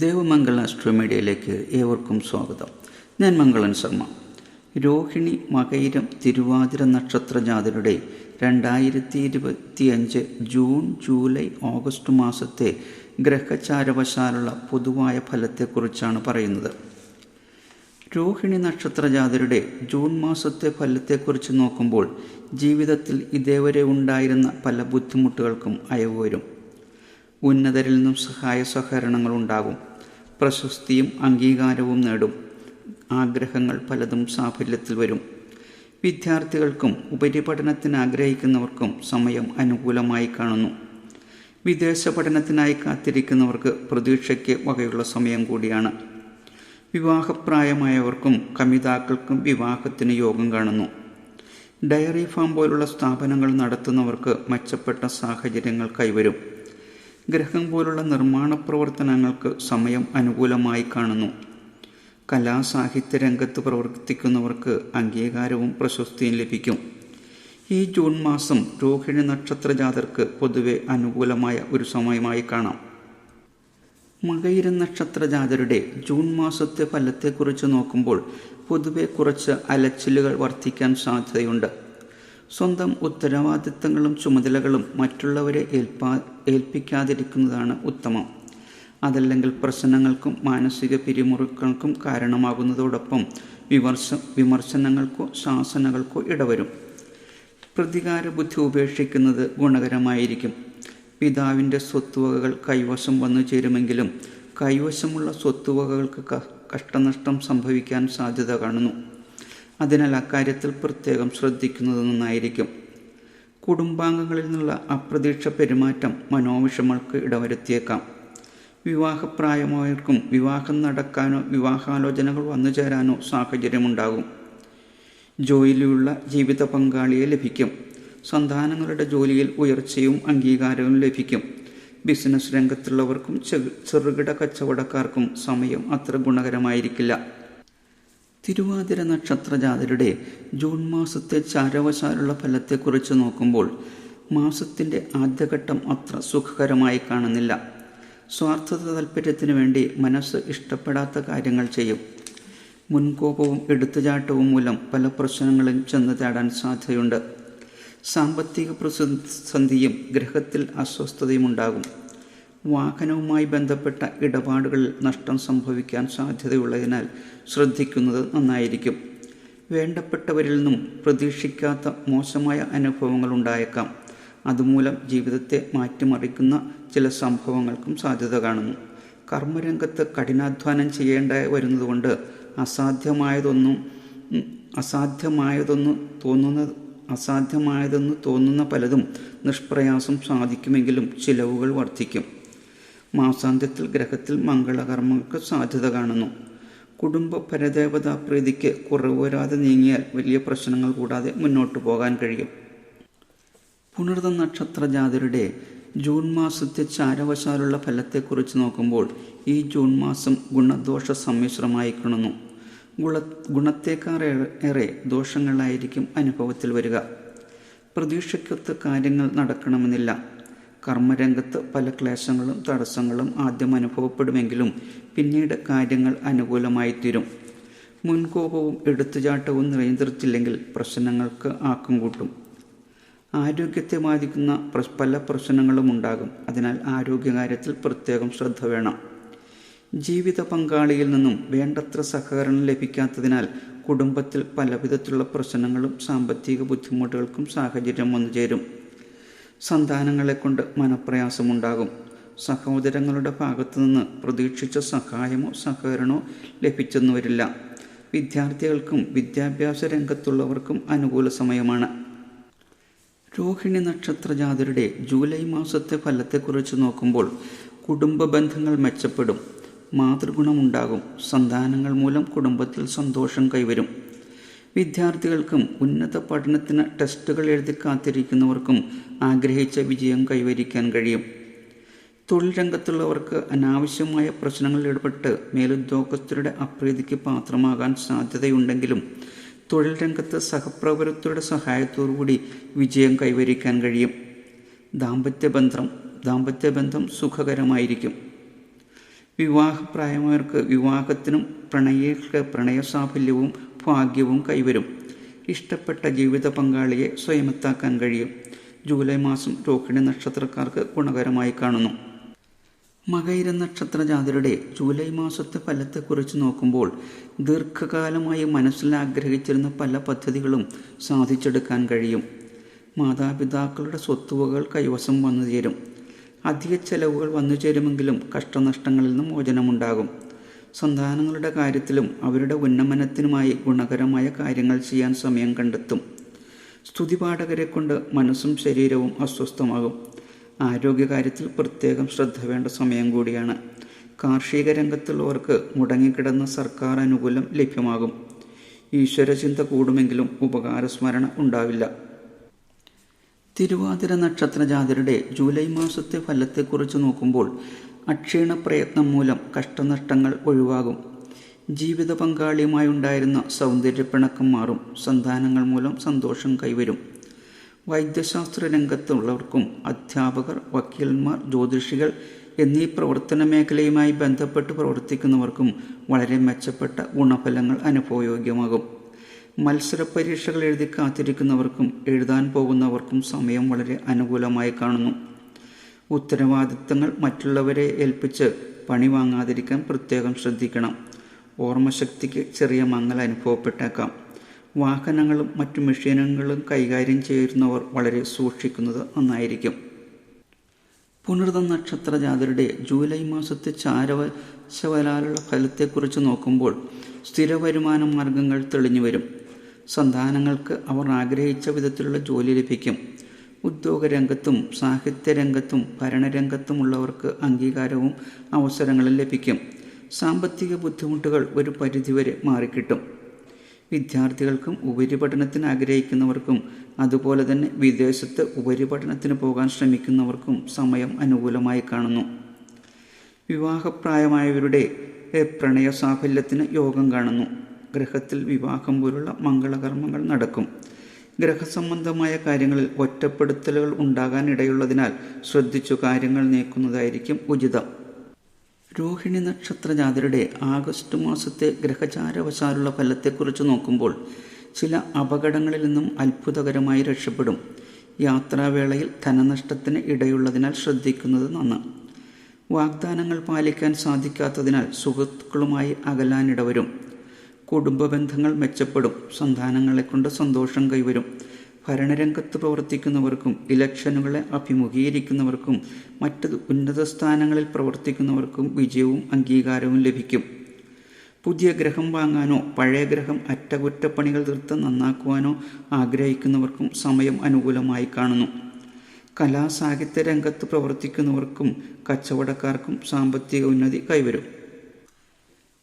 ദേവമംഗള അസ്ട്രോമീഡിയയിലേക്ക് ഏവർക്കും സ്വാഗതം. ഞാൻ മംഗളൻ ശർമ്മ. രോഹിണി, മകയിരം, തിരുവാതിര നക്ഷത്ര ജാതരുടെ 2025 ജൂൺ, ജൂലൈ, ഓഗസ്റ്റ് മാസത്തെ ഗ്രഹചാരവശാലുള്ള പൊതുവായ ഫലത്തെക്കുറിച്ചാണ് പറയുന്നത്. രോഹിണി നക്ഷത്ര ജാതരുടെ ജൂൺ മാസത്തെ ഫലത്തെക്കുറിച്ച് നോക്കുമ്പോൾ ജീവിതത്തിൽ ഇതേവരെ ഉണ്ടായിരുന്ന പല ബുദ്ധിമുട്ടുകൾക്കും അയവ് വരും. ഉന്നതരിൽ നിന്നും സഹായ സഹകരണങ്ങൾ ഉണ്ടാകും. പ്രശസ്തിയും അംഗീകാരവും നേടും. ആഗ്രഹങ്ങൾ പലതും സാഫല്യത്തിൽ വരും. വിദ്യാർത്ഥികൾക്കും ഉപരിപഠനത്തിന് ആഗ്രഹിക്കുന്നവർക്കും സമയം അനുകൂലമായി കാണുന്നു. വിദേശ പഠനത്തിനായി കാത്തിരിക്കുന്നവർക്ക് പ്രതീക്ഷയ്ക്ക് വകയുള്ള സമയം കൂടിയാണ്. വിവാഹപ്രായമായവർക്കും കമിതാക്കൾക്കും വിവാഹത്തിന് യോഗം കാണുന്നു. ഡയറി ഫാം പോലുള്ള സ്ഥാപനങ്ങൾ നടത്തുന്നവർക്ക് മെച്ചപ്പെട്ട സാഹചര്യങ്ങൾ കൈവരും. ഗ്രഹം പോലുള്ള നിർമ്മാണ പ്രവർത്തനങ്ങൾക്ക് സമയം അനുകൂലമായി കാണുന്നു. കലാസാഹിത്യ രംഗത്ത് പ്രവർത്തിക്കുന്നവർക്ക് അംഗീകാരവും പ്രശസ്തിയും ലഭിക്കും. ഈ ജൂൺ മാസം രോഹിണി നക്ഷത്ര ജാതർക്ക് പൊതുവെ അനുകൂലമായ ഒരു സമയമായി കാണാം. മകയിരം നക്ഷത്ര ജാതരുടെ ജൂൺ മാസത്തെ ഫലത്തെക്കുറിച്ച് നോക്കുമ്പോൾ പൊതുവെ കുറച്ച് അലച്ചിലുകൾ വർദ്ധിക്കാൻ സാധ്യതയുണ്ട്. സ്വന്തം ഉത്തരവാദിത്തങ്ങളും ചുമതലകളും മറ്റുള്ളവരെ ഏൽപ്പിക്കാതിരിക്കുന്നതാണ് ഉത്തമം. അതല്ലെങ്കിൽ പ്രശ്നങ്ങൾക്കും മാനസിക പിരിമുറുക്കങ്ങൾക്കും കാരണമാകുന്നതോടൊപ്പം വിമർശനങ്ങൾക്കോ ശാസനകൾക്കോ ഇടവരും. പ്രതികാര ബുദ്ധി ഉപേക്ഷിക്കുന്നത് ഗുണകരമായിരിക്കും. പിതാവിൻ്റെ സ്വത്തുവകകൾ കൈവശം വന്നു ചേരുമെങ്കിലും കൈവശമുള്ള സ്വത്തുവകകൾക്ക് കഷ്ടനഷ്ടം സംഭവിക്കാൻ സാധ്യത കാണുന്നു. അതിനാൽ അക്കാര്യത്തിൽ പ്രത്യേകം ശ്രദ്ധിക്കുന്നത് നന്നായിരിക്കും. കുടുംബാംഗങ്ങളിൽ നിന്നുള്ള അപ്രതീക്ഷ പെരുമാറ്റം മനോവിഷമങ്ങൾക്ക് ഇടവരുത്തിയേക്കാം. വിവാഹപ്രായമായവർക്കും വിവാഹം നടക്കാനോ വിവാഹാലോചനകൾ വന്നു ചേരാനോ സാഹചര്യമുണ്ടാകും. ജോലിയുള്ള ജീവിത പങ്കാളിയെ ലഭിക്കും. സന്താനങ്ങളുടെ ജോലിയിൽ ഉയർച്ചയും അംഗീകാരവും ലഭിക്കും. ബിസിനസ് രംഗത്തുള്ളവർക്കും ചെറുകിട കച്ചവടക്കാർക്കും സമയം അത്ര ഗുണകരമായിരിക്കില്ല. തിരുവാതിര നക്ഷത്ര ജാതരുടെ ജൂൺ മാസത്തെ ചാരവശാലുള്ള ഫലത്തെക്കുറിച്ച് നോക്കുമ്പോൾ മാസത്തിൻ്റെ ആദ്യഘട്ടം അത്ര സുഖകരമായി കാണുന്നില്ല. സ്വാർത്ഥ താല്പര്യത്തിന് വേണ്ടി മനസ്സ് ഇഷ്ടപ്പെടാത്ത കാര്യങ്ങൾ ചെയ്യും. മുൻകോപവും എടുത്തുചാട്ടവും മൂലം പല പ്രശ്നങ്ങളും ചെന്ന് തേടാൻ സാധ്യതയുണ്ട്. സാമ്പത്തിക പ്രതിസന്ധിയും ഗ്രഹത്തിൽ അസ്വസ്ഥതയും ഉണ്ടാകും. വാഹനവുമായി ബന്ധപ്പെട്ട ഇടപാടുകളിൽ നഷ്ടം സംഭവിക്കാൻ സാധ്യതയുള്ളതിനാൽ ശ്രദ്ധിക്കുന്നത് നന്നായിരിക്കും. വേണ്ടപ്പെട്ടവരിൽ നിന്നും പ്രതീക്ഷിക്കാത്ത മോശമായ അനുഭവങ്ങൾ ഉണ്ടായേക്കാം. അതുമൂലം ജീവിതത്തെ മാറ്റിമറിക്കുന്ന ചില സംഭവങ്ങൾക്കും സാധ്യത കാണുന്നു. കർമ്മരംഗത്ത് കഠിനാധ്വാനം ചെയ്യേണ്ട വരുന്നതുകൊണ്ട് അസാധ്യമായതെന്ന് തോന്നുന്ന പലതും നിഷ്പ്രയാസം സാധിക്കുമെങ്കിലും ചിലവുകൾ വർദ്ധിക്കും. മാസാന്ത്യത്തിൽ ഗ്രഹത്തിൽ മംഗളകർമ്മങ്ങൾക്ക് സാധ്യത കാണുന്നു. കുടുംബ പരദേവതാ പ്രീതിക്ക് കുറവ് വരാതെ നീങ്ങിയാൽ വലിയ പ്രശ്നങ്ങൾ കൂടാതെ മുന്നോട്ട് പോകാൻ കഴിയും. പുണർത നക്ഷത്ര ജാതരുടെ ജൂൺ മാസത്തെ ചാരവശാലുള്ള ഫലത്തെക്കുറിച്ച് നോക്കുമ്പോൾ ഈ ജൂൺ മാസം ഗുണദോഷ സമ്മിശ്രമായി കാണുന്നു. ഗുണത്തേക്കാളേറെ ദോഷങ്ങളായിരിക്കും അനുഭവത്തിൽ വരിക. പ്രതീക്ഷയ്ക്കൊത്ത് കാര്യങ്ങൾ നടക്കണമെന്നില്ല. കർമ്മരംഗത്ത് പല ക്ലേശങ്ങളും തടസ്സങ്ങളും ആദ്യം അനുഭവപ്പെടുമെങ്കിലും പിന്നീട് കാര്യങ്ങൾ അനുകൂലമായി തീരും. മുൻകോപവും എടുത്തുചാട്ടവും നിയന്ത്രിച്ചില്ലെങ്കിൽ പ്രശ്നങ്ങൾക്ക് ആക്കം കൂട്ടും. ആരോഗ്യത്തെ ബാധിക്കുന്ന പല പ്രശ്നങ്ങളും ഉണ്ടാകും. അതിനാൽ ആരോഗ്യകാര്യത്തിൽ പ്രത്യേകം ശ്രദ്ധ വേണം. ജീവിത പങ്കാളിയിൽ നിന്നും വേണ്ടത്ര സഹകരണം ലഭിക്കാത്തതിനാൽ കുടുംബത്തിൽ പലവിധത്തിലുള്ള പ്രശ്നങ്ങളും സാമ്പത്തിക ബുദ്ധിമുട്ടുകൾക്കും സാഹചര്യം വന്നു ചേരും. സന്താനങ്ങളെ കൊണ്ട് മനപ്രയാസമുണ്ടാകും. സഹോദരങ്ങളുടെ ഭാഗത്തു നിന്ന് പ്രതീക്ഷിച്ച സഹായമോ സഹകരണമോ ലഭിച്ചെന്നു വരില്ല. വിദ്യാർത്ഥികൾക്കും വിദ്യാഭ്യാസ രംഗത്തുള്ളവർക്കും അനുകൂല സമയമാണ്. രോഹിണി നക്ഷത്ര ജാതരുടെ ജൂലൈ മാസത്തെ ഫലത്തെക്കുറിച്ച് നോക്കുമ്പോൾ കുടുംബ ബന്ധങ്ങൾ മെച്ചപ്പെടും. മാതൃഗുണമുണ്ടാകും. സന്താനങ്ങൾ മൂലം കുടുംബത്തിൽ സന്തോഷം കൈവരും. വിദ്യാർത്ഥികൾക്കും ഉന്നത പഠനത്തിന് ടെസ്റ്റുകൾ എഴുതി കാത്തിരിക്കുന്നവർക്കും ആഗ്രഹിച്ച വിജയം കൈവരിക്കാൻ കഴിയും. തൊഴിൽ രംഗത്തുള്ളവർക്ക് അനാവശ്യമായ പ്രശ്നങ്ങളിൽ ഇടപെട്ട് മേലുദ്യോഗസ്ഥരുടെ അപ്രീതിക്ക് പാത്രമാകാൻ സാധ്യതയുണ്ടെങ്കിലും തൊഴിൽ രംഗത്ത് സഹപ്രവർത്തകരുടെ സഹായത്തോടുകൂടി വിജയം കൈവരിക്കാൻ കഴിയും. ദാമ്പത്യ ബന്ധം സുഖകരമായിരിക്കും. വിവാഹപ്രായമായവർക്ക് വിവാഹത്തിനും പ്രണയസാഫല്യവും ഭാഗ്യവും കൈവരും. ഇഷ്ടപ്പെട്ട ജീവിത പങ്കാളിയെ സ്വയമെത്താക്കാൻ കഴിയും. ജൂലൈ മാസം രോഹിണി നക്ഷത്രക്കാർക്ക് ഗുണകരമായി കാണുന്നു. മകയിര നക്ഷത്ര ജാതരുടെ ജൂലൈ മാസത്തെ ഫലത്തെക്കുറിച്ച് നോക്കുമ്പോൾ ദീർഘകാലമായി മനസ്സിൽ ആഗ്രഹിച്ചിരുന്ന പല പദ്ധതികളും സാധിച്ചെടുക്കാൻ കഴിയും. മാതാപിതാക്കളുടെ സ്വത്തുവകൾ കൈവശം വന്നു ചേരും. അധിക ചെലവുകൾ വന്നു ചേരുമെങ്കിലും കഷ്ടനഷ്ടങ്ങളിൽ നിന്നും മോചനമുണ്ടാകും. സന്താനങ്ങളുടെ കാര്യത്തിലും അവരുടെ ഉന്നമനത്തിനുമായി ഗുണകരമായ കാര്യങ്ങൾ ചെയ്യാൻ സമയം കണ്ടെത്തും. സ്തുതിപാഠകരെ കൊണ്ട് മനസ്സും ശരീരവും അസ്വസ്ഥമാകും. ആരോഗ്യകാര്യത്തിൽ പ്രത്യേകം ശ്രദ്ധ വേണ്ട സമയം കൂടിയാണ്. കാർഷിക രംഗത്തുള്ളവർക്ക് മുടങ്ങിക്കിടന്ന സർക്കാർ അനുകൂലം ലഭ്യമാകും. ഈശ്വരചിന്ത കൂടുമെങ്കിലും ഉപകാരസ്മരണ ഉണ്ടാവില്ല. തിരുവാതിര നക്ഷത്ര ജാതരുടെ ജൂലൈ മാസത്തെ ഫലത്തെക്കുറിച്ച് നോക്കുമ്പോൾ അക്ഷീണ പ്രയത്നം മൂലം കഷ്ടനഷ്ടങ്ങൾ ഒഴിവാകും. ജീവിത പങ്കാളിയുമായുണ്ടായിരുന്ന സൗന്ദര്യപ്പിണക്കം മാറും. സന്താനങ്ങൾ മൂലം സന്തോഷം കൈവരും. വൈദ്യശാസ്ത്ര രംഗത്തുള്ളവർക്കും അധ്യാപകർ, വക്കീലന്മാർ, ജ്യോതിഷികൾ എന്നീ പ്രവർത്തന മേഖലയുമായി ബന്ധപ്പെട്ട് പ്രവർത്തിക്കുന്നവർക്കും വളരെ മെച്ചപ്പെട്ട ഗുണഫലങ്ങൾ അനുഭവയോഗ്യമാകും. മത്സര പരീക്ഷകൾ എഴുതി കാത്തിരിക്കുന്നവർക്കും എഴുതാൻ പോകുന്നവർക്കും സമയം വളരെ അനുകൂലമായി കാണുന്നു. ഉത്തരവാദിത്തങ്ങൾ മറ്റുള്ളവരെ ഏൽപ്പിച്ച് പണി വാങ്ങാതിരിക്കാൻ പ്രത്യേകം ശ്രദ്ധിക്കണം. ഓർമ്മശക്തിക്ക് ചെറിയ മങ്ങൽ അനുഭവപ്പെട്ടേക്കാം. വാഹനങ്ങളും മറ്റു മെഷീനുകളും കൈകാര്യം ചെയ്യുന്നവർ വളരെ സൂക്ഷിക്കുന്നത് നന്നായിരിക്കും. പുണർത നക്ഷത്ര ജാതരുടെ ജൂലൈ മാസത്തെ ചാരവശവലാലുള്ള ഫലത്തെക്കുറിച്ച് നോക്കുമ്പോൾ സ്ഥിര വരുമാന മാർഗങ്ങൾ തെളിഞ്ഞു വരും. സന്താനങ്ങൾക്ക് അവർ ആഗ്രഹിച്ച വിധത്തിലുള്ള ജോലി ലഭിക്കും. ഉദ്യോഗരംഗത്തും സാഹിത്യരംഗത്തും ഭരണരംഗത്തുമുള്ളവർക്ക് അംഗീകാരവും അവസരങ്ങളും ലഭിക്കും. സാമ്പത്തിക ബുദ്ധിമുട്ടുകൾ ഒരു പരിധിവരെ മാറിക്കിട്ടും. വിദ്യാർത്ഥികൾക്കും ഉപരിപഠനത്തിന് ആഗ്രഹിക്കുന്നവർക്കും അതുപോലെ തന്നെ വിദേശത്ത് ഉപരിപഠനത്തിന് പോകാൻ ശ്രമിക്കുന്നവർക്കും സമയം അനുകൂലമായി കാണുന്നു. വിവാഹപ്രായമായവരുടെ പ്രണയസാഫല്യത്തിന് യോഗം കാണുന്നു. ഗ്രഹത്തിൽ വിവാഹം പോലുള്ള മംഗളകർമ്മങ്ങൾ നടക്കും. ഗ്രഹസംബന്ധമായ കാര്യങ്ങളിൽ ഒറ്റപ്പെടുത്തലുകൾ ഉണ്ടാകാൻ ഇടയുള്ളതിനാൽ ശ്രദ്ധിച്ചു കാര്യങ്ങൾ നീക്കുന്നതായിരിക്കും ഉചിതം. രോഹിണി നക്ഷത്ര ജാതരുടെ ആഗസ്റ്റ് മാസത്തെ ഗ്രഹചാരവശാലുള്ള ഫലത്തെക്കുറിച്ച് നോക്കുമ്പോൾ ചില അപകടങ്ങളിൽ നിന്നും അത്ഭുതകരമായി രക്ഷപ്പെടും. യാത്രാവേളയിൽ ധനനഷ്ടത്തിന് ഇടയുള്ളതിനാൽ ശ്രദ്ധിക്കുന്നത് നന്ന്. വാഗ്ദാനങ്ങൾ പാലിക്കാൻ സാധിക്കാത്തതിനാൽ സുഹൃത്തുക്കളുമായി അകലാനിടവരും. കുടുംബ ബന്ധങ്ങൾ മെച്ചപ്പെടും. സന്താനങ്ങളെ കൊണ്ട് സന്തോഷം കൈവരും. ഭരണരംഗത്ത് പ്രവർത്തിക്കുന്നവർക്കും ഇലക്ഷനുകളെ അഭിമുഖീകരിക്കുന്നവർക്കും മറ്റ് ഉന്നത സ്ഥാനങ്ങളിൽ പ്രവർത്തിക്കുന്നവർക്കും വിജയവും അംഗീകാരവും ലഭിക്കും. പുതിയ ഗ്രഹം വാങ്ങാനോ പഴയ ഗ്രഹം അറ്റകുറ്റപ്പണികൾ തീർത്ത് നന്നാക്കുവാനോ ആഗ്രഹിക്കുന്നവർക്കും സമയം അനുകൂലമായി കാണുന്നു. കലാസാഹിത്യ രംഗത്ത് പ്രവർത്തിക്കുന്നവർക്കും കച്ചവടക്കാർക്കും സാമ്പത്തിക ഉന്നതി കൈവരും.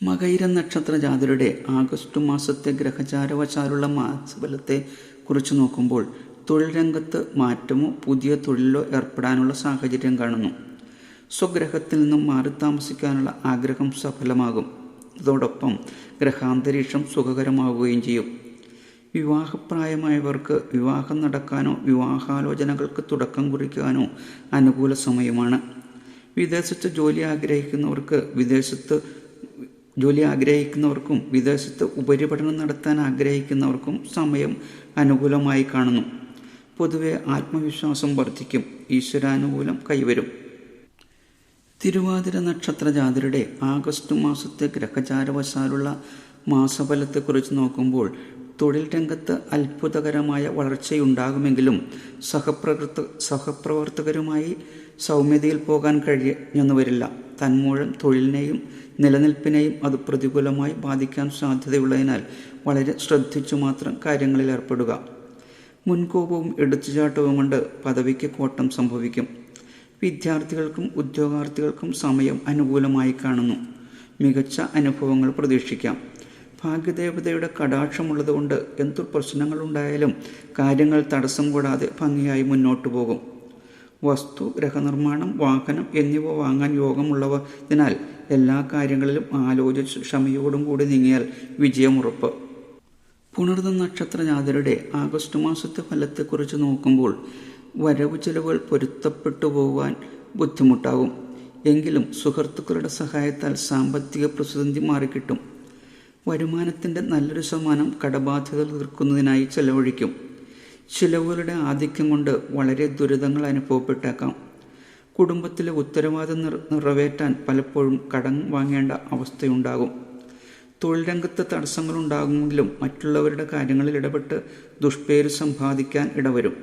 മകയിര നക്ഷത്ര ജാതരുടെ ആഗസ്റ്റ് മാസത്തെ ഗ്രഹചാരവശാലുള്ള മാസഫലത്തെ കുറിച്ച് നോക്കുമ്പോൾ തൊഴിൽ രംഗത്ത് മാറ്റമോ പുതിയ തൊഴിലിലോ ഏർപ്പെടാനുള്ള സാഹചര്യം കാണുന്നു. സ്വഗ്രഹത്തിൽ നിന്നും മാറി താമസിക്കാനുള്ള ആഗ്രഹം സഫലമാകും. അതോടൊപ്പം ഗ്രഹാന്തരീക്ഷം സുഖകരമാവുകയും ചെയ്യും. വിവാഹപ്രായമായവർക്ക് വിവാഹം നടക്കാനോ വിവാഹാലോചനകൾക്ക് തുടക്കം കുറിക്കാനോ അനുകൂല സമയമാണ്. വിദേശത്ത് ജോലി ആഗ്രഹിക്കുന്നവർക്കും വിദേശത്ത് ഉപരിപഠനം നടത്താൻ ആഗ്രഹിക്കുന്നവർക്കും സമയം അനുകൂലമായി കാണുന്നു. പൊതുവെ ആത്മവിശ്വാസം വർദ്ധിക്കും. ഈശ്വരാനുകൂലം കൈവരും. തിരുവാതിര നക്ഷത്ര ജാതരുടെ ആഗസ്റ്റ് മാസത്തെ ഗ്രഹചാരവശാലുള്ള മാസഫലത്തെക്കുറിച്ച് നോക്കുമ്പോൾ തൊഴിൽ രംഗത്ത് അത്ഭുതകരമായ വളർച്ചയുണ്ടാകുമെങ്കിലും സഹപ്രവർത്തകരുമായി സൗമ്യതയിൽ പോകാൻ കഴിയുമെന്ന് വരില്ല. തന്മൂലം തൊഴിലിനെയും നിലനിൽപ്പിനെയും അത് പ്രതികൂലമായി ബാധിക്കാൻ സാധ്യതയുള്ളതിനാൽ വളരെ ശ്രദ്ധിച്ചു മാത്രം കാര്യങ്ങളിൽ ഏർപ്പെടുക. മുൻകോപവും എടുത്തുചാട്ടവും കൊണ്ട് പദവിക്ക് കോട്ടം സംഭവിക്കും. വിദ്യാർത്ഥികൾക്കും ഉദ്യോഗാർത്ഥികൾക്കും സമയം അനുകൂലമായി കാണുന്നു. മികച്ച അനുഭവങ്ങൾ പ്രതീക്ഷിക്കാം. ഭാഗ്യദേവതയുടെ കടാക്ഷമുള്ളതുകൊണ്ട് എന്തു പ്രശ്നങ്ങളുണ്ടായാലും കാര്യങ്ങൾ തടസ്സം കൂടാതെ ഭംഗിയായി മുന്നോട്ടു പോകും. വസ്തു, ഗ്രഹനിർമ്മാണം, വാഹനം എന്നിവ വാങ്ങാൻ യോഗമുള്ളതിനാൽ എല്ലാ കാര്യങ്ങളിലും ആലോചിച്ച് ക്ഷമയോടും കൂടി നീങ്ങിയാൽ വിജയമുറപ്പ്. പുണർത നക്ഷത്ര ജാതരുടെ ആഗസ്റ്റ് മാസത്തെ ഫലത്തെക്കുറിച്ച് നോക്കുമ്പോൾ വരവ് ചെലവുകൾ പൊരുത്തപ്പെട്ടു പോകാൻ ബുദ്ധിമുട്ടാകും. എങ്കിലും സുഹൃത്തുക്കളുടെ സഹായത്താൽ സാമ്പത്തിക പ്രതിസന്ധി മാറിക്കിട്ടും. വരുമാനത്തിൻ്റെ നല്ലൊരു ശതമാനം കടബാധ്യത തീർക്കുന്നതിനായി ചെലവഴിക്കും. ചിലവുകളുടെ ആധിക്യം കൊണ്ട് വളരെ ദുരിതങ്ങൾ അനുഭവപ്പെട്ടേക്കാം. കുടുംബത്തിലെ ഉത്തരവാദിത്തം നിറവേറ്റാൻ പലപ്പോഴും കടം വാങ്ങേണ്ട അവസ്ഥയുണ്ടാകും. തൊഴിൽ രംഗത്ത് തടസ്സങ്ങളുണ്ടാകുമെങ്കിലും മറ്റുള്ളവരുടെ കാര്യങ്ങളിൽ ഇടപെട്ട് ദുഷ്പേര് സമ്പാദിക്കാൻ ഇടവരും.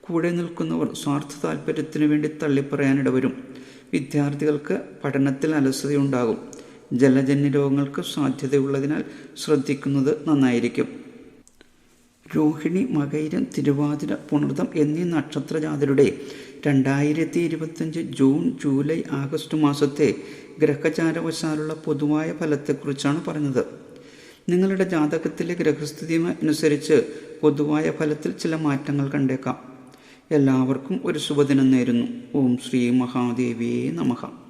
കൂടെ നിൽക്കുന്നവർ സ്വാർത്ഥ താല്പര്യത്തിനു വേണ്ടി തള്ളിപ്പറയാനിടവരും. വിദ്യാർത്ഥികൾക്ക് പഠനത്തിൽ അലസതയുണ്ടാകും. ജലജന്യ രോഗങ്ങൾക്ക് സാധ്യതയുള്ളതിനാൽ ശ്രദ്ധിക്കുന്നത് നന്നായിരിക്കും. രോഹിണി, മകയിരം, തിരുവാതിര, പുണർദം എന്നീ നക്ഷത്രജാതരുടെ 2025 ജൂൺ, ജൂലൈ, ആഗസ്റ്റ് മാസത്തെ ഗ്രഹചാരവശാലുള്ള പൊതുവായ ഫലത്തെക്കുറിച്ചാണ് പറഞ്ഞത്. നിങ്ങളുടെ ജാതകത്തിലെ ഗ്രഹസ്ഥിതി അനുസരിച്ച് പൊതുവായ ഫലത്തിൽ ചില മാറ്റങ്ങൾ കണ്ടേക്കാം. എല്ലാവർക്കും ഒരു ശുഭദിനം നേരുന്നു. ഓം ശ്രീ മഹാദേവിയേ നമഃ.